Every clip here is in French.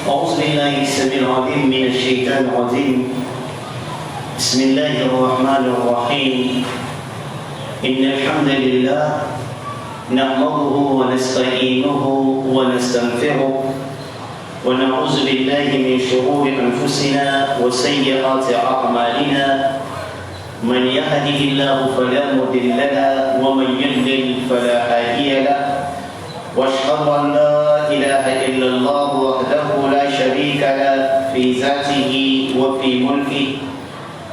أعوذ بالله السميع العليم من الشيطان الرجيم بسم الله الرحمن الرحيم إن الحمد لله نحمده ونستعينه ونستغفره ونعوذ بالله من شرور أنفسنا وسيئات أعمالنا من يهده الله فلا مضل له ومن يضلل فلا هادي له واشهد ان لا اله الا الله وحده لا شريك له في ذاته وفي ملكه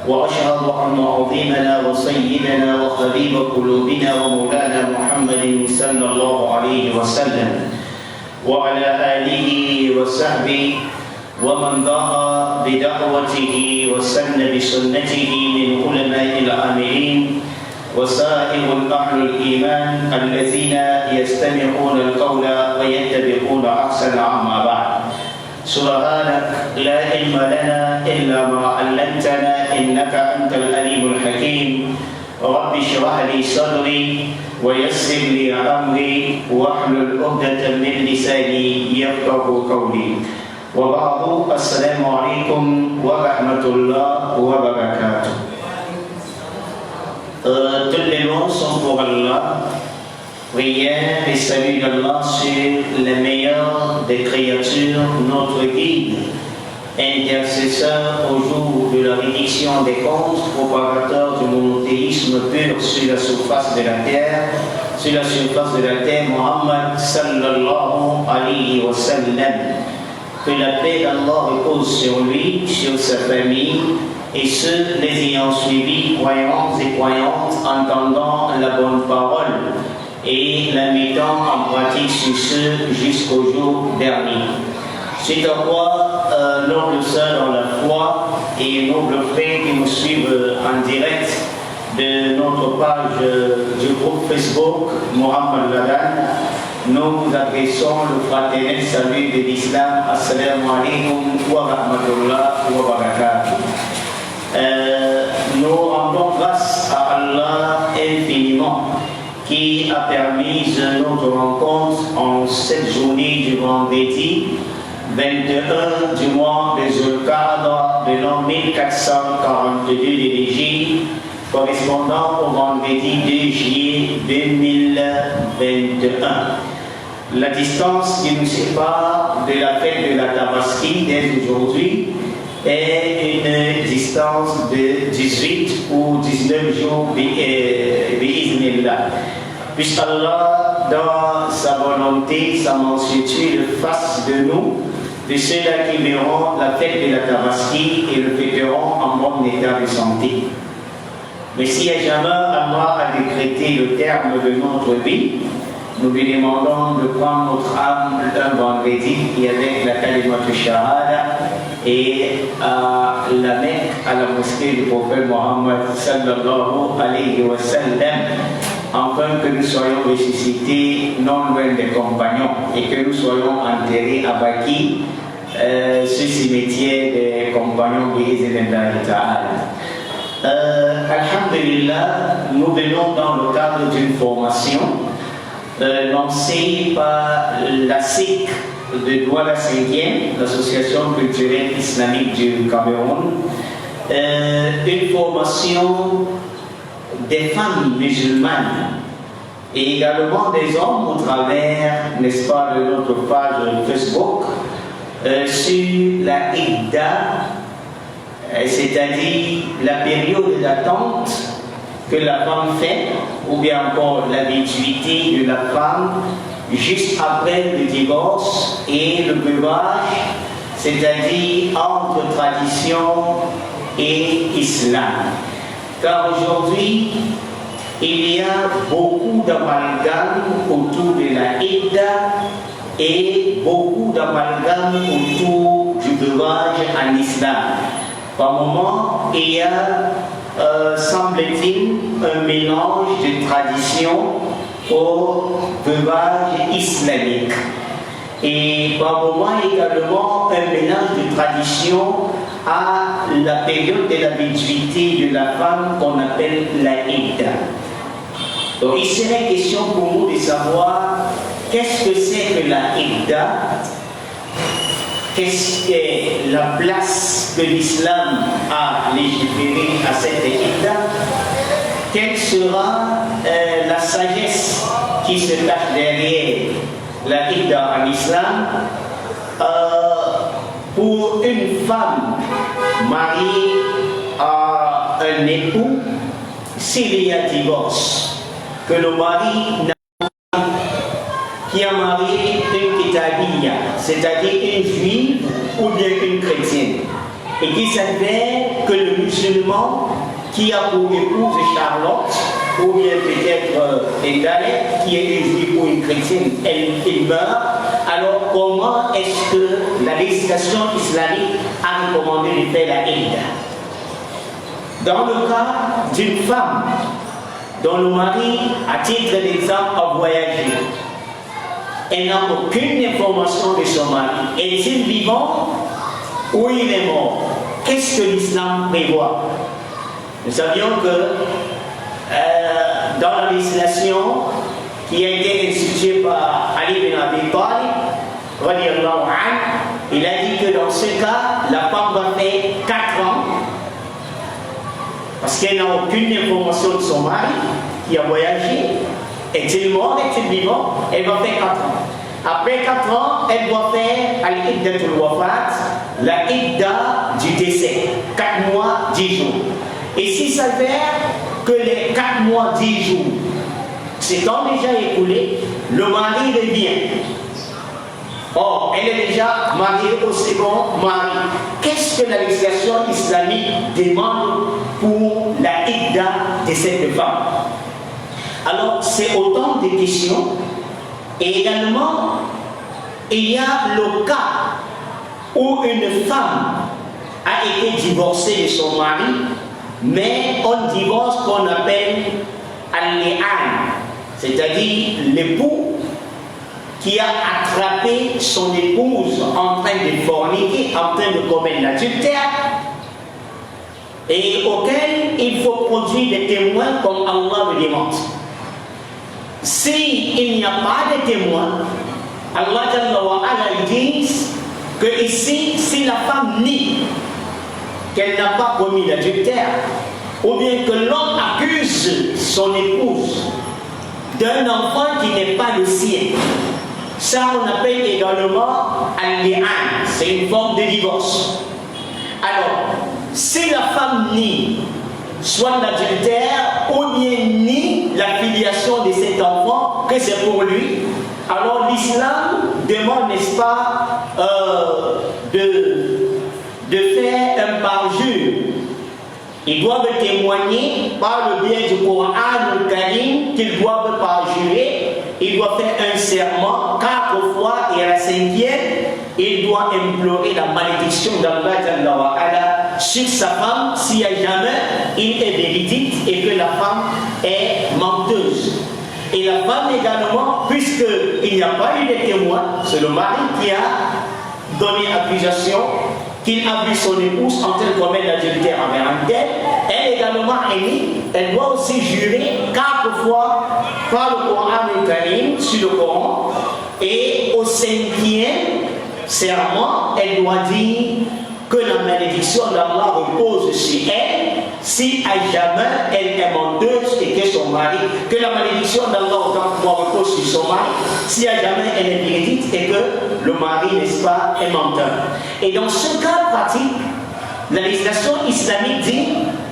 واشهد ان عظيمنا وسيدنا وحبيب قلوبنا ومولانا محمد صلى الله عليه وسلم وعلى اله وصحبه ومن دعا بدعوته وسن بسنته من علماء العاملين وسائر أهل الإيمان الذين يستمعون القول ويتبعون أحسن عما بعد سبحانك لا علم لنا إلا ما علمتنا إنك أنت العليم الحكيم رب اشرح لي صدري ويسر لي أمري واحلل عقدة من لساني يفقه قولي وبعد السلام عليكم ورحمة الله وبركاته. Toutes les louanges sont pour Allah. Prière et salut d'Allah sur le meilleur des créatures, notre guide, intercesseur au jour de la rédiction des comptes, propagateur du monothéisme pur sur la surface de la terre, Muhammad sallallahu alayhi wa sallam. Que la paix d'Allah repose sur lui, sur sa famille et ceux les ayant suivis, croyants et croyantes, entendant la bonne parole et la mettant en pratique sur ceux jusqu'au jour dernier. C'est à quoi, nobles sœurs dans la foi et nobles frères qui nous suivent en direct de notre page du groupe Facebook Mohammed Ladan, nous vous adressons le fraternel salut de l'islam. Assalamu alaikum wa rahmatullah wa barakatuh. Nous rendons grâce à Allah infiniment qui a permis notre rencontre en cette journée du vendredi 21 du mois de Zulqa'da de l'an 1442 de l'Hégire, correspondant au vendredi 2 juillet 2021. La distance qui nous sépare de la fête de la Tabaski dès aujourd'hui est une distance de 18 ou 19 jours bi'iznillah. Puisqu'Allah, dans sa volonté, sa mansuétude, le fasse de nous, de ceux-là qui verront la fête de la Tabaski et le fêteront en bon état de santé. Mais si jamais Allah a décrété le terme de notre vie, nous lui demandons de prendre notre âme un vendredi et avec la Kalimat Shahada et à la Mecque, à la mosquée du prophète Mohammed sallallahu alayhi wa sallam, afin que nous soyons ressuscités non loin des compagnons et que nous soyons enterrés à Baki, ce cimetière des compagnons bi'iznillah ta'ala. Alhamdulillah, nous venons dans le cadre d'une formation lancée par la SIC de Douala 5e, l'Association culturelle islamique du Cameroun, une formation des femmes musulmanes et également des hommes au travers, n'est-ce pas, de notre page Facebook sur la Idda, c'est-à-dire la période d'attente que la femme fait, ou bien encore l'habituité de la femme juste après le divorce et le veuvage, c'est-à-dire entre tradition et islam. Car aujourd'hui, il y a beaucoup d'amalgames autour de la Idda et beaucoup d'amalgames autour du veuvage en islam. Par moment, il y a, semble-t-il, un mélange de tradition au veuvage islamique. Et par moment également un mélange de tradition à la période de l'habituité de la femme qu'on appelle la Idda. Donc il serait question pour nous de savoir qu'est-ce que c'est que la Idda qu'est-ce que la place que l'islam a légiféré à cette idda, quelle sera la sagesse qui se cache derrière la idda en islam. Pour une femme mariée à un époux, s'il y a divorce, que le mari qui a marié une kitabiyya, c'est-à-dire une juive ou bien une chrétienne, et qu'il s'avère que le musulman qui a pour épouse Charlotte, ou bien peut-être Egalet, qui est une juive ou une chrétienne, il meurt, alors comment est-ce que la législation islamique a recommandé de faire la idda? Dans le cas d'une femme dont le mari, à titre d'exemple, a voyagé, elle n'a aucune information de son mari. Est-il vivant ou il est mort? Qu'est-ce que l'islam prévoit? Nous savions que dans la législation qui a été instituée par Ali bin Abi Talib, il a dit que dans ce cas, la femme va faire 4 ans parce qu'elle n'a aucune information de son mari qui a voyagé. Est-il mort, est-il vivant? Elle va faire 4 ans. Après 4 ans, elle doit faire al-iddatul wafat, la idda du décès, 4 mois, 10 jours. Et s'il s'avère que les 4 mois, 10 jours s'étant déjà écoulés, le mari revient. Or, elle est déjà mariée au second mari. Qu'est-ce que la législation islamique demande pour la idda de cette femme? Alors, c'est autant de questions. Et également, il y a le cas où une femme a été divorcée de son mari, mais on divorce qu'on appelle al-li'an, c'est-à-dire l'époux qui a attrapé son épouse en train de forniquer, en train de commettre l'adultère, et auquel il faut produire des témoins comme Allah le demande. S'il n'y a pas de témoins, Allah dit que ici, si la femme nie qu'elle n'a pas commis l'adultère, ou bien que l'homme accuse son épouse d'un enfant qui n'est pas le sien, ça on appelle également al-li'an, c'est une forme de divorce. Alors, si la femme nie soit l'adultère ou bien nie la filiation de cet enfant, que c'est pour lui, alors l'islam demande, n'est-ce pas, de faire un parjure. Ils doivent témoigner par le biais du Coran al-Karim qu'ils doivent parjurer. Ils doivent faire un serment 4 fois et à la 5e, il doit implorer la malédiction d'Allah sur sa femme s'il n'y a jamais il est véridique et que la femme est menteuse. Et la femme également, puisqu'il n'y a pas eu de témoins, c'est le mari qui a donné accusation qu'il a vu son épouse en train de commettre l'adultère envers un tel, elle également elle doit aussi jurer 4 fois par le Coran al-Karim sur le Coran, et au 5e serment, elle doit dire que la malédiction d'Allah repose sur elle si à jamais elle est menteuse et que son mari, que la malédiction d'Allah repose sur son mari si à jamais elle est véridique et que le mari, n'est-ce pas, est menteur. Et dans ce cas pratique, la législation islamique dit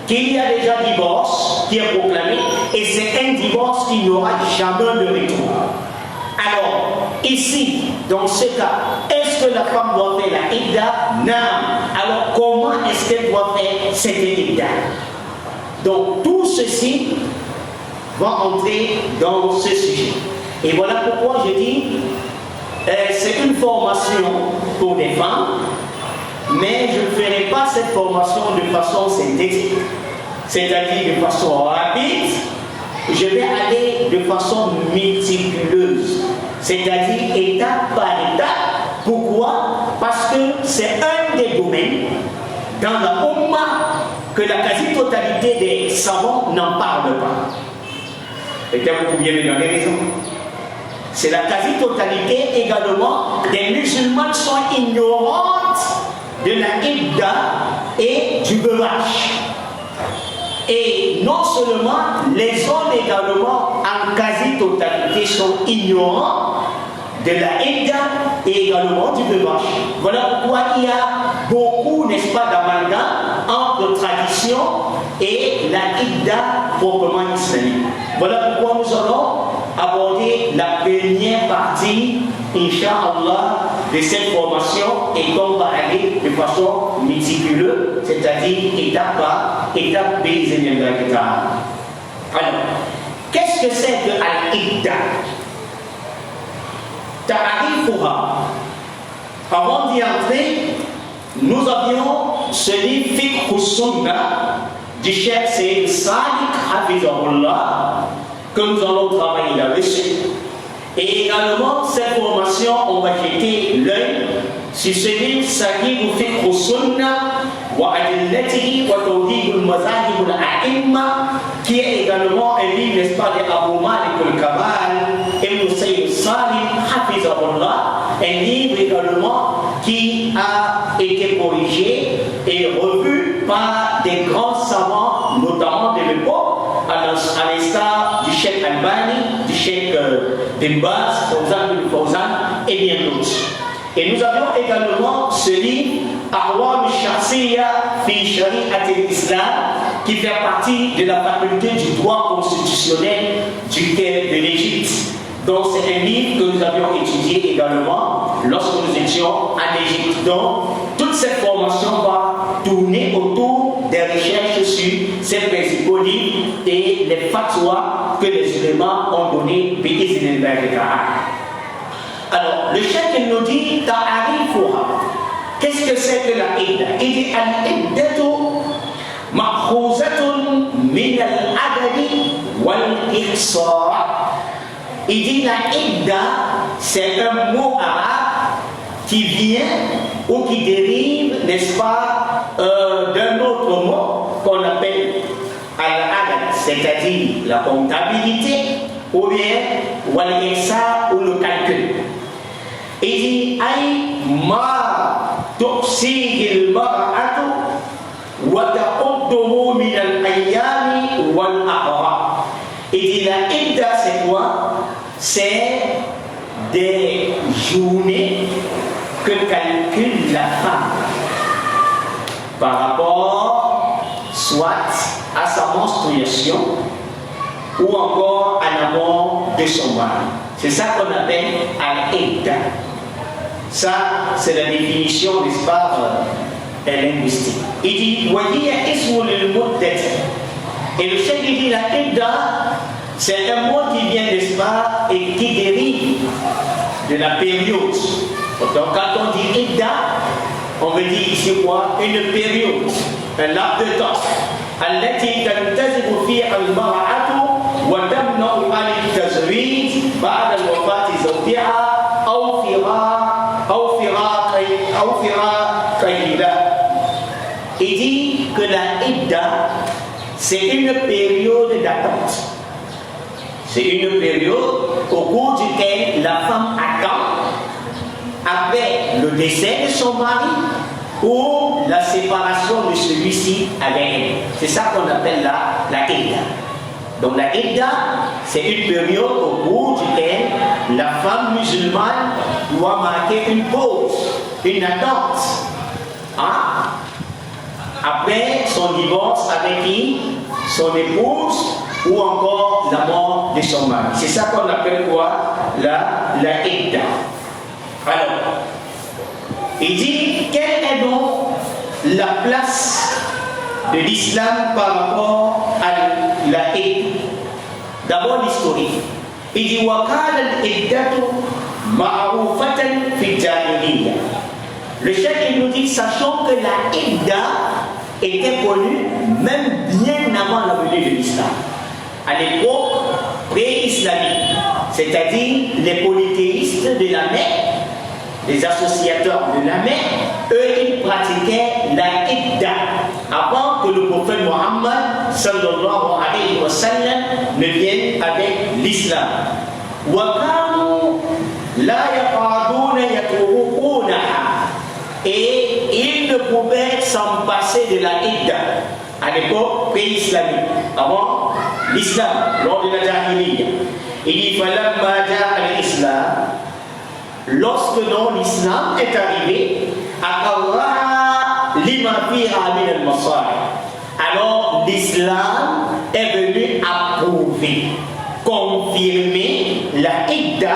qu'il y a déjà divorce qui est proclamé et c'est un divorce qui n'aura jamais de retour. Alors, ici, dans ce cas, est-ce que la femme doit faire la idda? Non. Alors, comment est-ce qu'elle doit faire cette idda? Donc, tout ceci va entrer dans ce sujet. Et voilà pourquoi je dis, c'est une formation pour les femmes, mais je ne ferai pas cette formation de façon synthétique, c'est-à-dire de façon rapide. Je vais aller de façon méticuleuse, c'est-à-dire étape par étape. Pourquoi? Parce que c'est un des domaines dans la Ummah que la quasi-totalité des savants n'en parlent pas. Peut-être vous pouviez me donner raison. C'est la quasi-totalité également des musulmans qui sont ignorants de la idda et du veuvage. Et non seulement, les hommes également, en quasi-totalité, sont ignorants de la idda et également du veuvage. Voilà pourquoi il y a beaucoup, n'est-ce pas, d'amalgame entre tradition et la idda proprement islamique. Voilà pourquoi nous allons aborder la première partie, Inch'Allah, de cette formation et qu'on va aller de façon méticuleuse, c'est-à-dire étape par étape B. Alors, qu'est-ce que c'est que Al-Idda? Ta'arifuha. Avant d'y entrer, nous avions ce livre Fiqh Sunnah du Cheikh Sayyid Sadiq Hafizahullah que nous allons travailler là-dessus. Et également, cette formation, on va jeter l'œil sur ce livre Sahih Fiqh Sunnah wa Adillatihi wa Tawdih al-Mazahib al-A'imma, qui est également un livre, n'est-ce pas, de Abu Malik al-Kamal et Sayyid Sadiq Hafizahullah, un livre également qui a été corrigé et revu par des grands savants, notamment de l'époque, à l'instar du Cheikh Albani, du Cheikh Bin Baz, Fawzan et bien d'autres. Et nous avions également ce livre, Ahwal al-Shakhsiyya fi Shari'at al-Islam, qui fait partie de la faculté du droit constitutionnel du Caire de l'Égypte. Donc c'est un livre que nous avions étudié également lorsque nous étions en Égypte. Donc toute cette formation va tourner autour des recherches sur ces principaux livres et les fatwas que les ulémas ont donnés. Alors le cheikh nous dit ta'arifuha. Qu'est-ce que c'est que la idda? Il dit al-iddatu ma'khuzatun min al-adadi wal-ihsa'. Il dit la idda, c'est un mot arabe qui vient ou qui dérive, n'est-ce pas, d'un autre mot qu'on appelle al-adad, c'est-à-dire la comptabilité, ou bien wal-ihsa ou le calcul. Il dit ay ma tuqsihi al-mar'atu wa ta'udduhu min al-ayyami wal-aqra. Il dit la idda, c'est quoi? C'est des journées que calcule la femme par rapport soit à sa menstruation ou encore à l'amont de son mari. C'est ça qu'on appelle al-idda. Ça, c'est la définition, n'est-ce pas, linguistique. Il dit waliya ismu lil-muddati. Et le chef dit la idda, c'est un mot qui vient, n'est-ce pas, et qui dérive de la période. Donc quand on dit idda, on veut dire ici quoi? Une période, un laps de temps. التي تنتزع فيها المرأة وتمنع عن التزويج بعد وفاة زوجها أو فراقها. Il dit que la idda, c'est une période d'attente. C'est une période au cours duquel la femme attend après le décès de son mari ou la séparation de celui-ci avec elle. C'est ça qu'on appelle la idda. Donc la idda, c'est une période au cours duquel la femme musulmane doit marquer une pause, une attente. Hein? Après son divorce avec qui? Son épouse ou encore la mort de son mari. C'est ça qu'on appelle quoi? La idda. Alors, il dit, quelle est donc la place de l'islam par rapport à la idda? D'abord l'historique. Il dit, وَقَالَ الْإِدَّةُ مَعْرُوفَةً فِي الْجَاهِلِيَّةِ. Le cheikh nous dit, sachant que la idda était connue même bien avant la venue de l'islam. À l'époque pré-islamique, c'est-à-dire les polythéistes de la Mecque, les associateurs de la Mecque, eux, ils pratiquaient la idda avant que le prophète Mohammed sallallahu alayhi wa sallam ne vienne avec l'islam. Et ils ne s'en passer de la Idda à l'époque pré-islamique, avant l'islam, lors de la Jahiliya. Il dit falamma ja'a al-islam, lorsque donc l'islam est arrivé, alors l'islam est venu approuver, confirmer la idda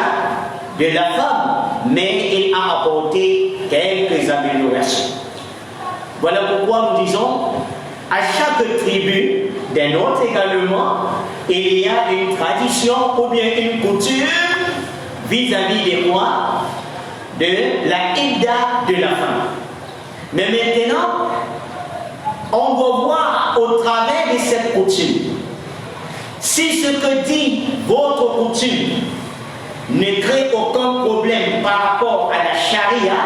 de la femme, mais il a apporté quelques améliorations. Voilà pourquoi nous disons, à chaque tribu, des nôtres également, il y a une tradition ou bien une coutume vis-à-vis des rois de la idda de la femme. Mais maintenant, on va voir au travers de cette coutume, si ce que dit votre coutume ne crée aucun problème par rapport à la charia,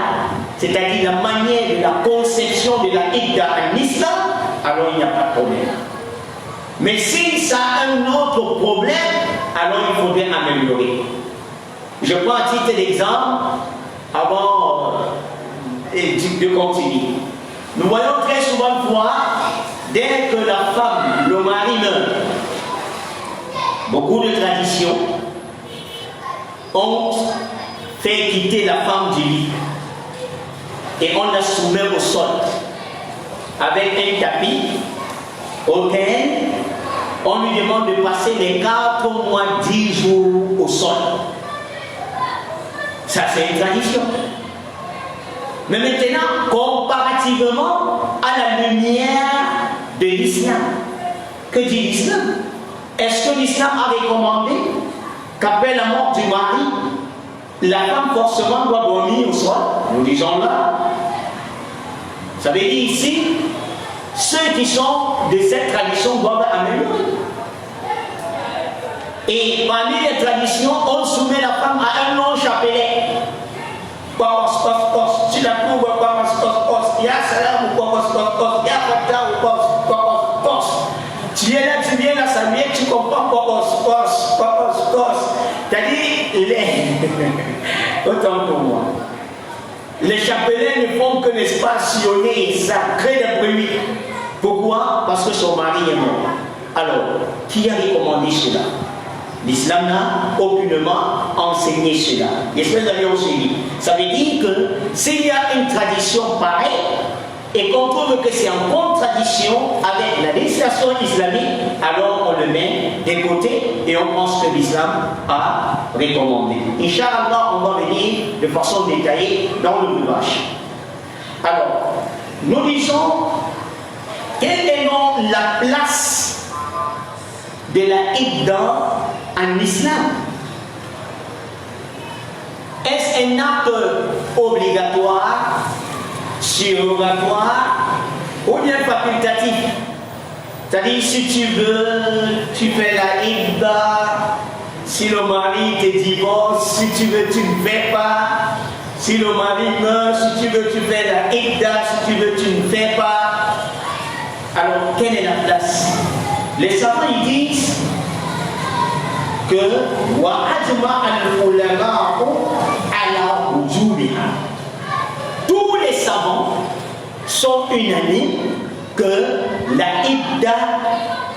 c'est-à-dire la manière de la conception de la idda en islam, alors il n'y a pas de problème. Mais si ça a un autre problème, alors il faudrait améliorer. Je prends un titre d'exemple avant de continuer. Nous voyons très souvent voir, dès que la femme, le mari meurt, beaucoup de traditions ont fait quitter la femme du lit et on la soumet au sol avec un tapis auquel on lui demande de passer les 4 mois, 10 jours au sol. Ça, c'est une tradition. Mais maintenant, comparativement à la lumière de l'islam, que dit l'islam? Est-ce que l'islam a recommandé qu'après la mort du mari, la femme forcément doit dormir au sol? Nous disons là. Ça veut dire ici, ceux qui sont de cette tradition doivent améliorer. Et parmi les traditions, on soumet la femme à un long chapelet. Tu la trouves, il y a salam ou il y a fata ou tu viens là, ça vient, tu comprends c'est-à-dire, autant pour moi. Les chapelets ne font que, n'est-ce pas, sillonner et ça crée des bruits. Pourquoi? Parce que son mari est mort. Alors, qui a recommandé cela? L'islam n'a aucunement enseigné cela. J'espère que vous avez enseigné. Ça veut dire que s'il y a une tradition pareille et qu'on trouve que c'est en contradiction avec la législation islamique, alors on le met de côté et on pense que l'islam a recommandé. Inch'Allah, on va venir de façon détaillée dans le breuvage. Alors, nous disons, quelle est donc la place de la idda en islam? Est-ce un acte obligatoire, surrogatoire ou bien facultatif? C'est-à-dire, si tu veux, tu fais la idda. Si le mari te divorce, si tu veux, tu ne fais pas. Si le mari meurt, si tu veux, tu fais la idda. Si tu veux, tu ne fais pas. Alors, quelle est la place? Les savants ils disent que tous les savants sont unanimes que la idda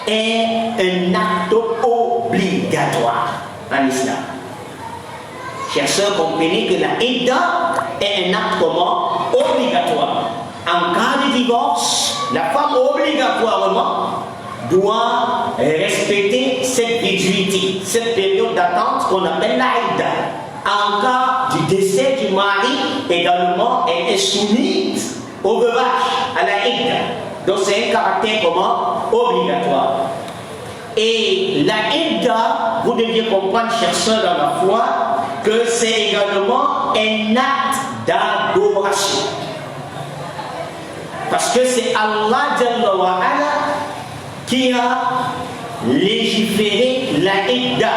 est un acte obligatoire en islam. Chers sœurs, comprenez que la idda est un acte comment? Obligatoire. En cas de divorce, la femme obligatoirement doit respecter cette gratuité, cette période d'attente qu'on appelle la idda. En cas du décès du mari, également, elle est soumise au veuvage, à la idda. Donc c'est un caractère comment? Obligatoire. Et la idda, vous deviez comprendre, chers sœurs dans la foi, que c'est également un acte d'adoration. Parce que c'est Allah Jalla wa Ala qui a légiféré la idda.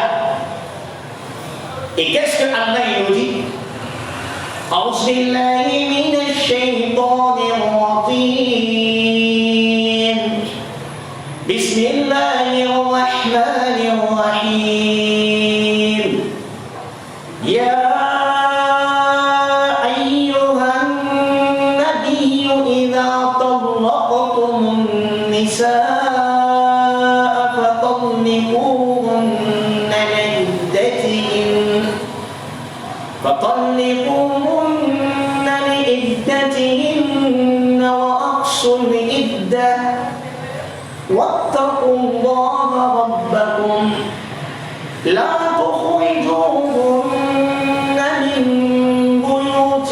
Et qu'est-ce que Allah nous dit? أعوذ بالله من الشيطان الرجيم بسم الله الرحمن الرحيم يا أيها النبي إذا طلقتم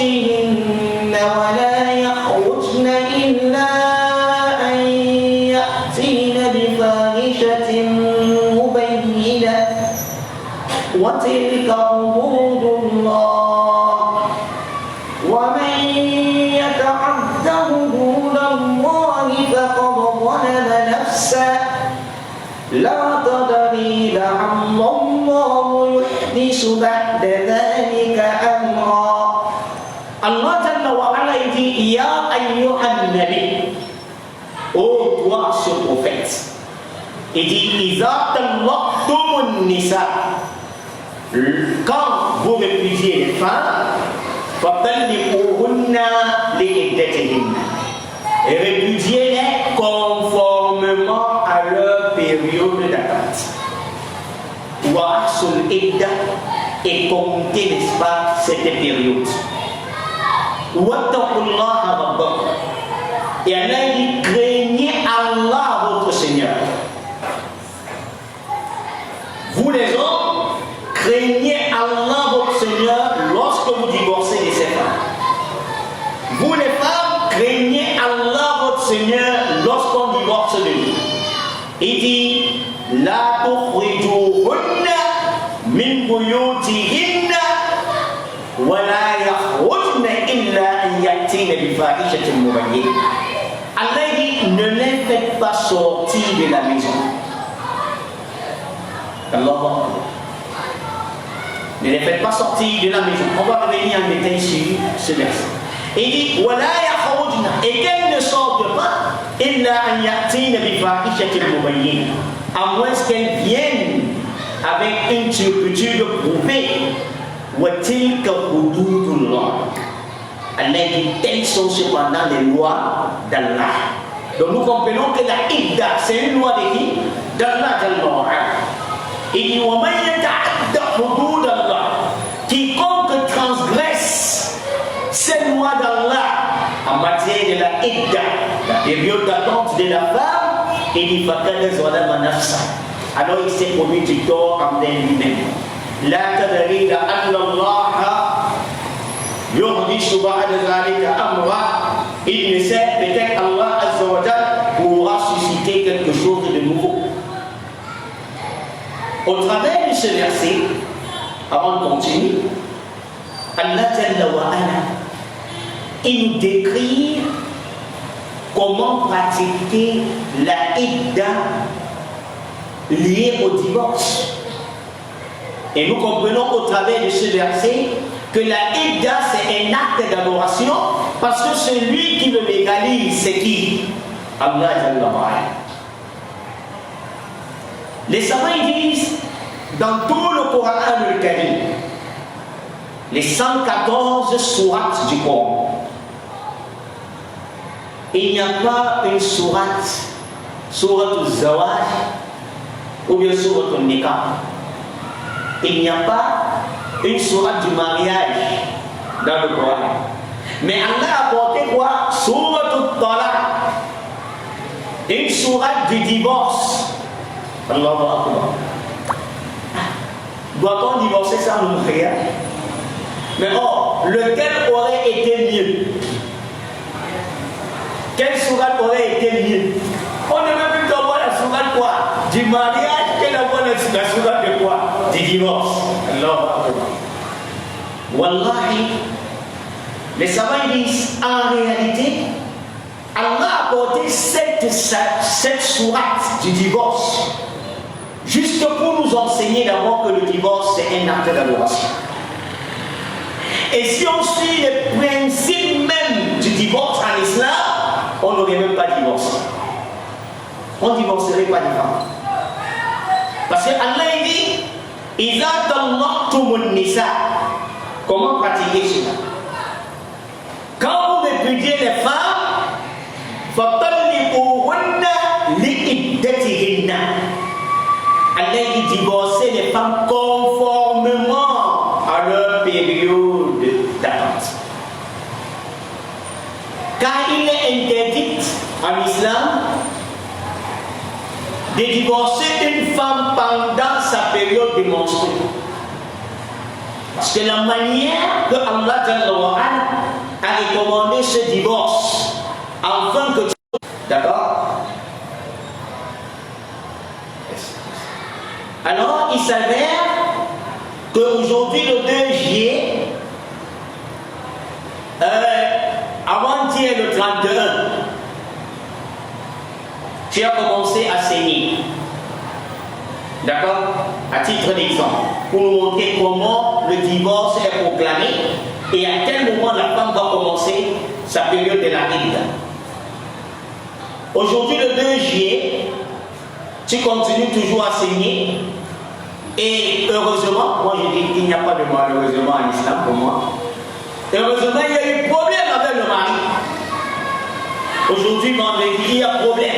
بيوتهن ولا يخرجن إلا أن يأتين بفاحشة مبينة وتلك حدود الله ومن يتعد حدود الله فقد ظلم نفسه لا تدري لعل الله يحدث بعد ذلك أمرا. Allah Jalla wa Ala dit Ya ayyuhan nabi, ô toi ce prophète, il dit Iza tallaqtumun nisa, quand vous répudiez les femmes, fatalliquhunna li'iddatihinna, et répudiez-les conformément à leur période d'attente. Wa ahsul idda, et comptez, n'est-ce pas, cette période. Wattaqullaha rabbakum, et Allah dit craignez Allah votre Seigneur. Vous les hommes, craignez Allah votre Seigneur lorsque vous divorcez de ces femmes. Vous les femmes, craignez Allah votre Seigneur lorsqu'on divorce de lui. Il dit La tukhrijuhunna min buyutihinna wa la yakhrujna illa an yatina bi fahishatin mubayyinah. Allah dit ne les faites pas sortir de la maison. Allah, ne les faites pas sortir de la maison. On va revenir en détail sur ce verset. Il dit Wa la yakhrujna, et qu'elles ne sortent pas illa an yatina bi fahishatin mubayyinah, à moins qu'elles viennent avec une turpitude prouvée. Wa tilka hududullah. Allah dit telles sont cependant les lois d'Allah. Donc nous comprenons que la idda c'est une loi de qui? D'Allah Jalla wa Ala. Il dit wa man yata'adda hududallah, quiconque transgresse ces lois d'Allah en matière de la idda, la période d'attente de la femme, il dit faqad zalama nafsa, alors il s'est commis du tort envers lui-même. La tadri la'anna Allah yuhdithu ba'da dhalika amra, il ne sait, peut-être Allah Azza wa Jalla pourra susciter quelque chose de nouveau. Au travers de ce verset, avant de continuer, Allah Jalla wa Ala, il nous décrit comment pratiquer la idda liée au divorce. Et nous comprenons au travers de ce verset que la idda c'est un acte d'adoration, parce que celui qui le légalise, c'est qui? Allah Jalla wa Ala. Les savants disent dans tout le Coran al-Karim, les 114 sourates du Coran, il n'y a pas une sourate, sourate al-Zawaj ou bien sourate al-Nikah. Il n'y a pas une sourate du mariage dans le Coran. Mais Allah a apporté quoi? Sourate al-Talaq, une sourate du divorce. Allahu Akbar. Doit-on divorcer sans le mariage? Mais or, lequel aurait été mieux? Quelle sourate aurait été mieux? On ne veut plus avoir la sourate quoi? Du mariage, quelle avoir la sourate de quoi? Du divorce. Allahu Akbar. Wallahi, les savants disent en réalité, Allah a apporté cette sourate du divorce juste pour nous enseigner d'abord que le divorce c'est un acte d'adoration. Et si on suit les principes même du divorce en islam, on n'aurait même pas divorcé. On ne divorcerait pas des femmes. Parce que Allah dit Iza tallaqtumun nisa. Comment pratiquer cela? Quand vous répudiez les femmes, fatalliquhunna li'iddatihinna. Allah dit divorcer les femmes conformément à leur période d'attente. Car il est interdit en islam de divorcer une femme pendant sa période de menstruation. Parce que la manière que Allah a recommandé ce divorce afin que tu... D'accord? Alors, il s'avère qu'aujourd'hui, le 2 juillet, avant-hier, le 31, tu as commencé à saigner. D'accord? À titre d'exemple, pour nous montrer comment le divorce est proclamé et à quel moment la femme va commencer sa période de la Ride. Aujourd'hui, le 2 juillet, tu continues toujours à saigner. Et heureusement, moi je dis qu'il n'y a pas de malheureusement en islam pour moi. Heureusement, il y a eu problème avec le mari. Aujourd'hui, vendredi, il y a problème.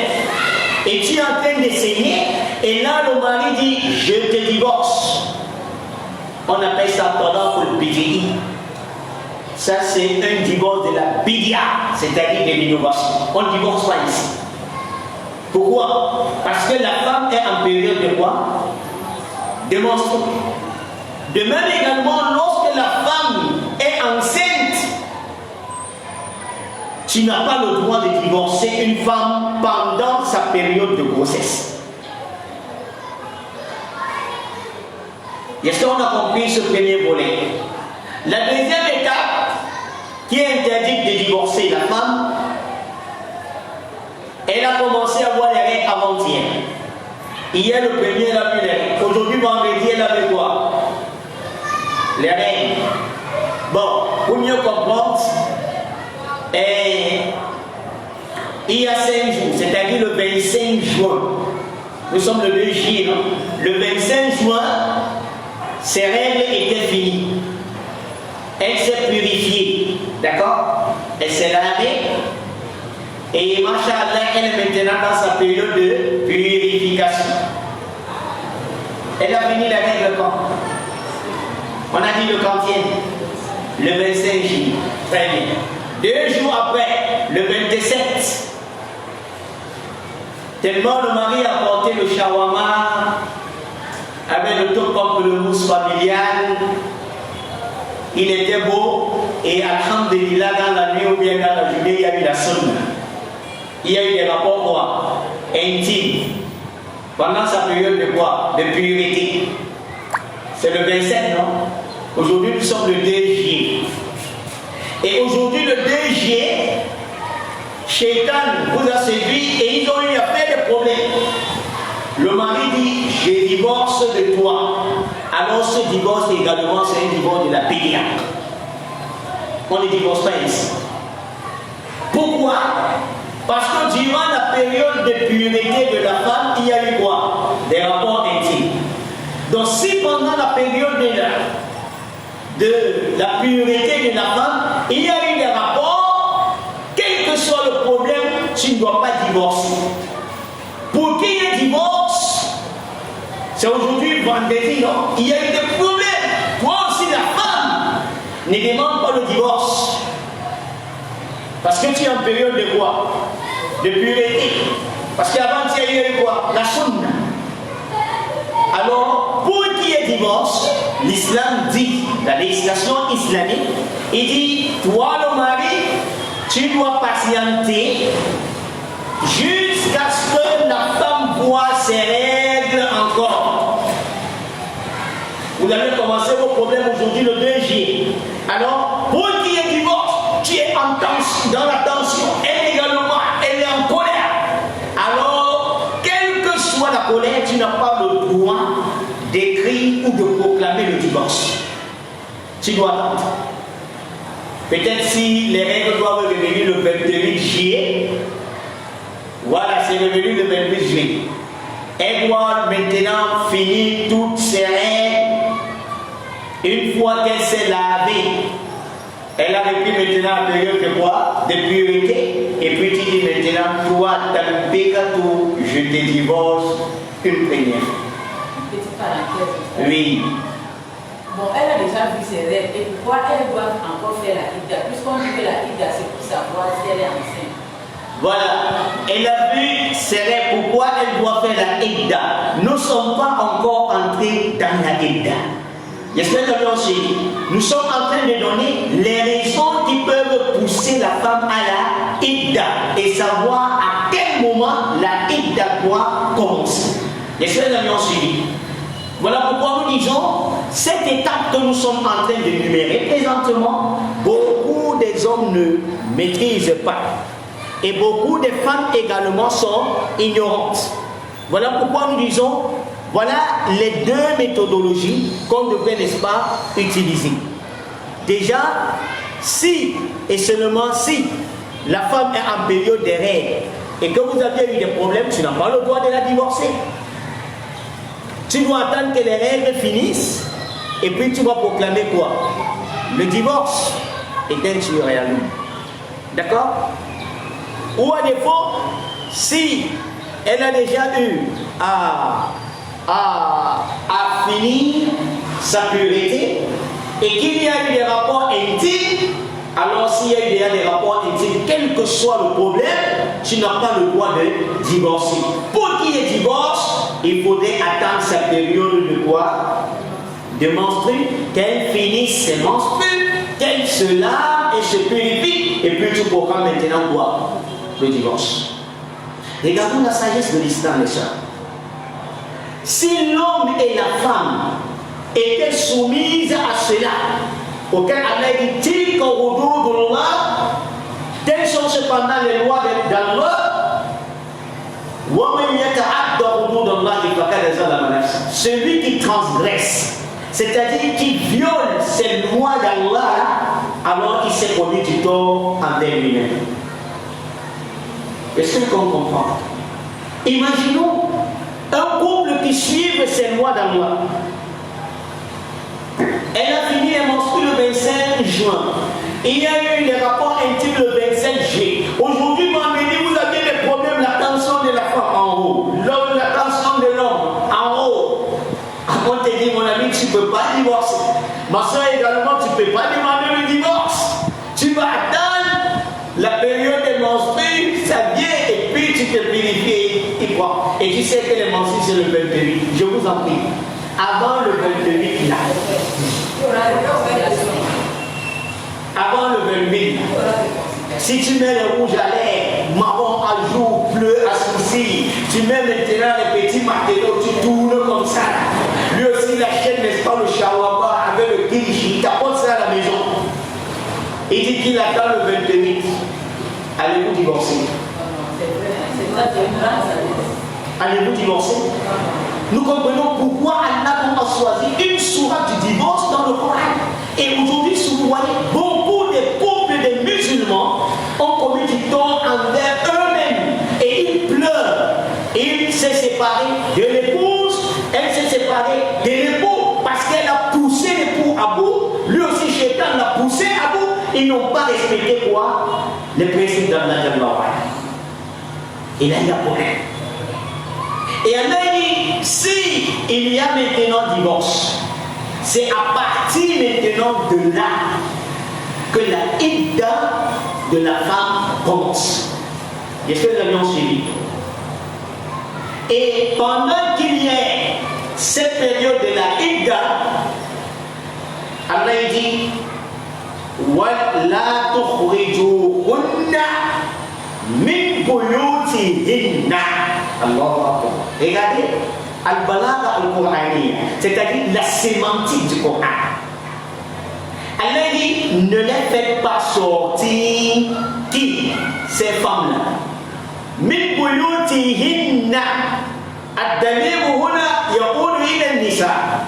Et tu es en train de saigner. Et là, le mari dit, je te divorce. On appelle ça pendant le BDI. Ça, c'est un divorce de la bidia, c'est-à-dire de l'innovation. On ne divorce pas ici. Pourquoi? Parce que la femme est en période de quoi? De menstrues. De même également, lorsque la femme est enceinte, tu n'as pas le droit de divorcer une femme pendant sa période de grossesse. Est-ce qu'on a compris ce premier volet? La deuxième étape qui est interdite de divorcer la femme, elle a commencé à avoir les règles avant-hier. Hier, le premier, elle a vu les règles. Aujourd'hui, vendredi, elle avait quoi? Les règles. Bon, pour mieux comprendre, il y a 5 jours, c'est-à-dire le 25 juin. Nous sommes le 2 juillet, non? Le 25 juin, ses règles étaient finies. Elle s'est purifiée, d'accord? Elle s'est lavée. Et machallah, elle est maintenant dans sa période de purification. Elle a fini la règle quand? On a dit le quantième? Le 25 juillet. Très bien. 2 jours après, le 27. Tellement le mari a porté le shawama avec le top comme le mousse familial. Il était beau et alhamdulillah, dans la nuit ou bien dans la journée, il y a eu la sunna. Il y a eu des rapports quoi? Intimes. Pendant sa période de quoi? De pureté. C'est le 27, non? Aujourd'hui, nous sommes le 2 juillet. Et aujourd'hui, le 2 juillet, Shaitan vous a séduit et ils ont eu à faire des problèmes. Le mari dit, je divorce de toi. Alors ce divorce également, c'est un divorce de la pédia. On ne divorce pas ici. Pourquoi? Parce que durant la période de pureté de la femme, il y a eu quoi? Des rapports intimes. Donc si pendant la période de la pureté de la femme, il y a eu des rapports, quel que soit le problème, tu ne dois pas divorcer. Pour qu'il y ait divorce, c'est aujourd'hui vendredi, non? Il y a eu des problèmes. Toi aussi, la femme ne demande pas le divorce. Parce que tu es en période de quoi? De pureté. Parce qu'avant, il y a eu quoi? La sunna. Alors, pour qu'il y ait divorce, l'islam dit, la législation islamique, il dit, toi le mari, tu dois patienter jusqu'à ce que la femme voit ses règles encore. Vous avez commencé vos problèmes aujourd'hui le 2 juillet. Alors, pour qu'il y ait divorce, tu es dans la tension, elle également, elle est en colère. Alors, quelle que soit la colère, tu n'as pas le droit d'écrire ou de proclamer le divorce. Tu dois attendre. Peut-être si les règles doivent revenir le 28 juillet, voilà, c'est revenu le 28 juillet. Elle doit maintenant finir toutes ses règles. Une fois qu'elle s'est lavée, elle a repris maintenant la période de quoi? De pureté. Et puis tu dis maintenant, toi, Talbekatou, je te divorce une première. Petite parenthèse. Oui. Bon, elle a déjà vu ses règles. Et pourquoi elle doit encore faire la Ida? Puisqu'on dit que la Ida, c'est pour savoir si elle est enceinte. Voilà. Elle a vu ses règles. Pourquoi elle doit faire la Ida? Nous ne sommes pas encore entrés dans la Ida. J'espère que nous sommes en train de donner les raisons qui peuvent pousser la femme à la idda et savoir à quel moment la idda doit commencer. Les frères amis ont suivi. Voilà pourquoi nous disons, cette étape que nous sommes en train de numérer présentement, beaucoup des hommes ne maîtrisent pas. Et beaucoup de femmes également sont ignorantes. Voilà pourquoi nous disons, voilà les deux méthodologies qu'on devrait, n'est-ce pas, utiliser. Déjà, si et seulement si la femme est en période de règles et que vous avez eu des problèmes, tu n'as pas le droit de la divorcer. Tu dois attendre que les règles finissent et puis tu vas proclamer quoi? Le divorce. Et then tu aurais à nous. D'accord? Ou à défaut, si elle a déjà eu à finir sa pureté et qu'il y a eu des rapports intimes, alors s'il y a eu déjà des rapports intimes, quel que soit le problème, tu n'as pas le droit de divorcer. Pour qu'il y ait divorce, il faudrait attendre sa période de quoi? De menstrues, qu'elle finisse ses menstrues, qu'elle se lave et se purifie, et puis tu pourras maintenant quoi? Le divorce. Regardons la sagesse de l'islam, mes soeurs. Si l'homme et la femme étaient soumises à cela, auquel Allah dit tilka hududullah, telles sont cependant les lois d'Allah, wa man yata'adda hududallahi faqad zalama nafsahu. Celui qui transgresse, c'est-à-dire qui viole ces lois d'Allah, alors il s'est commis du tort envers lui-même. Est-ce qu'on comprend? Imaginons un couple qui suit ces lois d'Allah. Elle a fini les menstrues le 25 juin. Il y a eu des rapports intimes le 25 juillet. Aujourd'hui, vendredi, vous avez des problèmes, la tension de la femme en haut, la tension de l'homme en haut. On te dit, mon ami, tu ne peux pas divorcer. Ma soeur également, tu ne peux pas demander le divorce. Tu vas attendre la période des menstrues, ça vient et puis tu te purifies et quoi. Et tu sais que les menstrues c'est le 28. Je vous en prie. Avant le 28 là. Avant le 28 là. Si tu mets le rouge à lèvres, marron à jour, bleu à sourcils, tu mets maintenant les petits marteaux, tu tournes comme ça. Lui aussi il achète, n'est-ce pas, le shawarma avec le kirishi, il t'apporte ça à la maison. Il dit qu'il attend le 28. Allez-vous divorcer? Allez-vous divorcer? Nous comprenons pourquoi Allah a choisi une sourate du divorce dans le Coran. Et aujourd'hui, si vous voyez, beaucoup de couples de musulmans ont commis du tort envers eux-mêmes. Et ils pleurent. Il s'est séparé de l'épouse, elle s'est séparée de l'époux parce qu'elle a poussé l'époux à bout. Lui aussi, Shaitan l'a poussé à bout. Ils n'ont pas respecté quoi? Les principes d'Allah. Et là, il y a problème. Et Allah dit, si il y a maintenant divorce, c'est à partir maintenant de là que la idda de la femme commence. Est-ce que vous avez suivi? Et pendant qu'il y ait cette période de la idda, Allah dit, وَلَا تُخْرِجُوهُنَّ مِنْ بُيُوتِهِنَّ. Allahu Akbar. Regardez, al-balagha al-Qur'aniyya, c'est-à-dire la sémantique du Coran. Allah dit, ne les faites pas sortir qui? Ces femmes-là. مِنْ بُيُوتِهِنَّ. الضمير هنا يعود إلى النساء.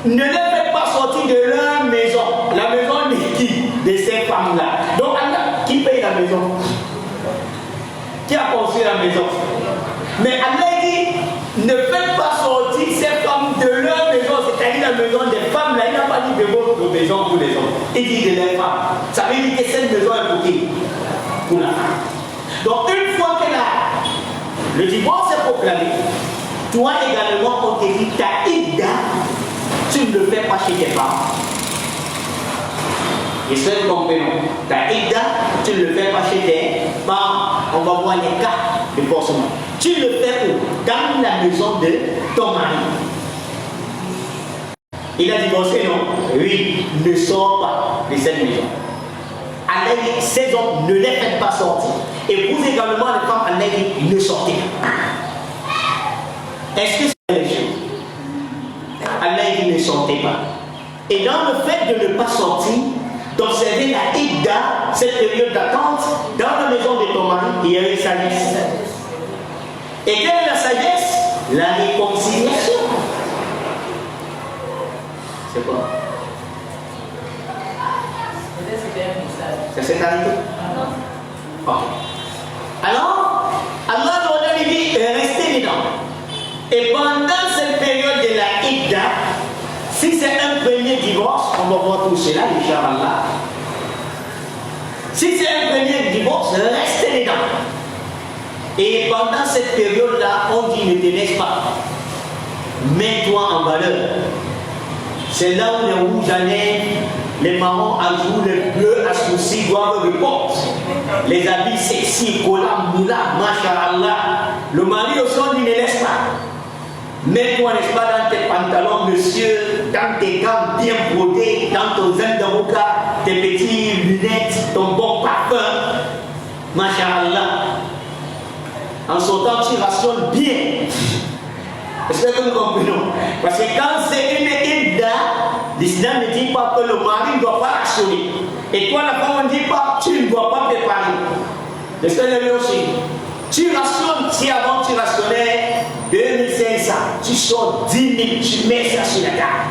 Ne les faites pas sortir de leur maison. La maison de qui? De ces femmes-là. Donc, Allah, qui paye la maison? Qui a construit la maison? Mais Allah dit, ne faites pas sortir ces femmes de leur maison, c'est-à-dire la maison des femmes. Là, il n'a pas dit de votre maison pour les hommes. Il dit de les femmes. Ça veut dire que cette maison est pour qui? Pour la femme. Donc, une fois que le divorce est proclamé, toi également, on te dit, ta idda, tu ne le fais pas chez tes parents. Et ça, nous comprenons. Ta idda, tu ne le fais pas chez tes parents. On va voir les cas de forcément. Tu le fais où? Dans la maison de ton mari. Il a divorcé, non? Oui, ne sors pas de cette maison. Allah ces hommes, ne les faites pas sortir. Et vous également, les femmes, Allah dit, ne sortez pas. Est-ce que c'est les choses? Allah dit, ne sortez pas. Et dans le fait de ne pas sortir, d'observer la Idda, cette période d'attente, dans la maison de ton mari, il y a une sagesse. Et quelle est la sagesse? La réconciliation. C'est quoi? C'est cette arrêté? Ok. Alors, Allah nous dit, restez dedans. Et pendant cette période de la Idda, si c'est un premier divorce, on va voir tout cela, Inch'Allah. Si c'est un premier divorce, restez dedans. Et pendant cette période-là, on dit ne te laisse pas. Mets-toi en valeur. C'est là où les rouges à lèvres, les marrons à joues, les bleus à sourcils doivent répondre. Les habits sexy, collants, moulants, masha'Allah. Le mari aussi, on dit ne laisse pas. Mets-toi, n'est-ce pas, dans tes pantalons, monsieur, dans tes gants bien brodés, dans ton zen d'avocat, tes petites lunettes, ton bon parfum. Masha'Allah. En sortant, tu rationnes bien. J'espère que nous comprenons. Parce que quand c'est une idda, l'islam ne dit pas que le mari ne doit pas rationner. Et toi, la femme ne dit pas, tu ne dois pas préparer. J'espère que nous aussi. Tu rationnes, si avant tu rationnais 2500, tu sors 10 000, tu mets ça sur la table.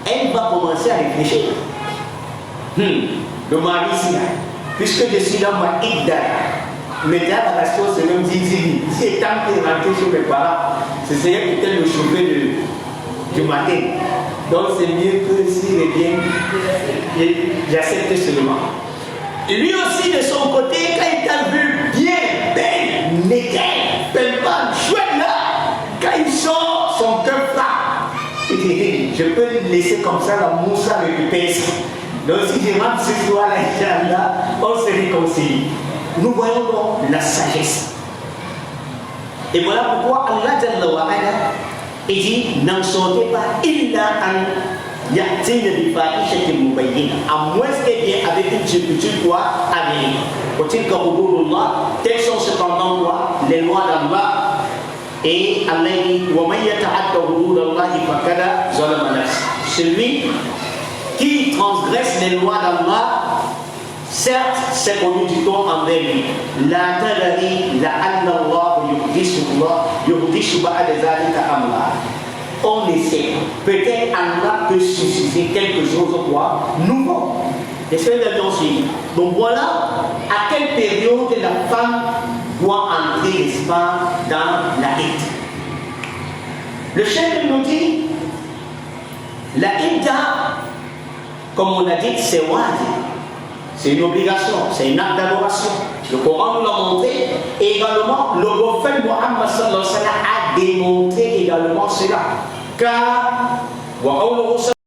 Elle va commencer à réfléchir. Le mari, puisque je suis dans ma idda, mais là, la chose, c'est même 10 000. Si étant que rentré chez mes parents, ce serait peut-être le chevet du matin. Donc c'est mieux que s'il revient, j'accepte seulement. Et lui aussi, de son côté, quand il t'a vu bien, belle, nickel, pimpante, chouette là, quand il sort, son cœur frappe. Il dit, hey, je peux le laisser comme ça, la moussa récupère ça. Donc si je rentre ce soir-là, Inch'Allah, on se réconcilie. Nous voyons donc la sagesse. Et voilà pourquoi Allah Jalla wa Ala, il dit, n'en sortez pas, illa an ya'tina bi fahishatin mubayyinah, à moins que bien avec une turpitude quoi avérée. Wa tilka hududullah, telles sont cependant quoi les lois d'Allah. Et Allah dit, wa man yata'adda hududallahi faqad zalama nafsahu. Celui qui transgresse les lois d'Allah, certes, c'est connu du temps envers lui. La tadari, la anna Allah yuhdishu ba'da zalika amra. On essaie. Peut-être Allah peut susciter quelque chose ou quoi nouveau. Est-ce que vous avez ensuite? Donc voilà à quelle période la femme doit entrer, n'est-ce pas, dans la Idda. Le chef nous dit, la Idda, comme on a dit, c'est wajib. C'est une obligation, c'est une acte d'adoration. Le Coran nous l'a montré. Et également, le prophète Muhammad sallallahu alayhi wa sallam a démontré également cela. Car,